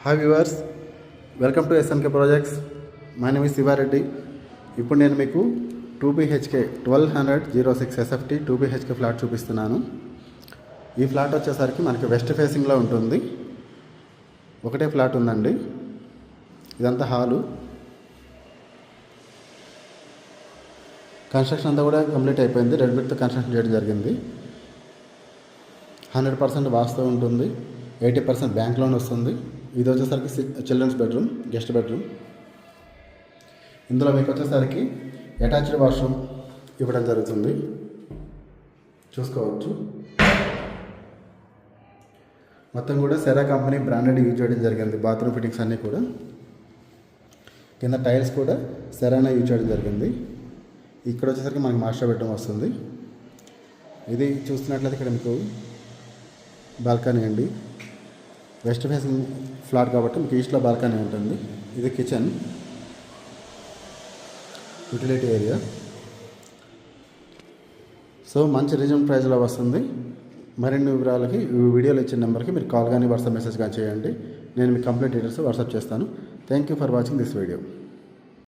Hi viewers, welcome to SNK projects. My name is Sivareddy. ఇప్పుడు నేను మీకు 2BHK 1200/06 SFT 2BHK ఫ్లాట్ చూపిస్తున్నాను. ఈ ఫ్లాట్ వచ్చేసరికి మనకి వెస్ట్ ఫేసింగ్లో ఉంటుంది. ఒకటే ఫ్లాట్ ఉందండి. ఇదంతా హాలు. కన్స్ట్రక్షన్ అంతా కూడా కంప్లీట్ అయిపోయింది. రెడ్ బ్రిక్తో కన్స్ట్రక్షన్ చేయడం జరిగింది. 100% వాస్తు ఉంటుంది. 80% బ్యాంక్ లోన్ వస్తుంది. ఇది వచ్చేసరికి చిల్డ్రన్స్ బెడ్రూమ్, గెస్ట్ బెడ్రూమ్. ఇందులో మీకు వచ్చేసరికి అటాచ్డ్ వాష్రూమ్ ఇవ్వడం జరుగుతుంది. చూసుకోవచ్చు. మొత్తం కూడా సెరా కంపెనీ బ్రాండెడ్ యూజ్ చేయడం జరిగింది. బాత్రూమ్ ఫిట్టింగ్స్ అన్నీ కూడా. కింద టైల్స్ కూడా సెరానే యూజ్ చేయడం జరిగింది. ఇక్కడ వచ్చేసరికి మనకి మాస్టర్ బెడ్రూమ్ వస్తుంది. ఇది చూస్తున్నట్లయితే ఇక్కడ మీకు బాల్కనీ అండి. వెస్ట్ ఫేసింగ్ ఫ్లాట్ కాబట్టి మీకు ఈస్ట్లో బాల్కనీ ఉంటుంది. ఇది కిచెన్, యూటిలిటీ ఏరియా. సో మంచి రీజనబుల్ ప్రైస్లో వస్తుంది. మరిన్ని వివరాలకి ఈ వీడియోలో ఇచ్చిన నెంబర్కి మీరు కాల్ కానీ వాట్సాప్ మెసేజ్ కానీ చేయండి. నేను మీకు కంప్లీట్ డీటెయిల్స్ వాట్సాప్ చేస్తాను. Thank you for watching this video.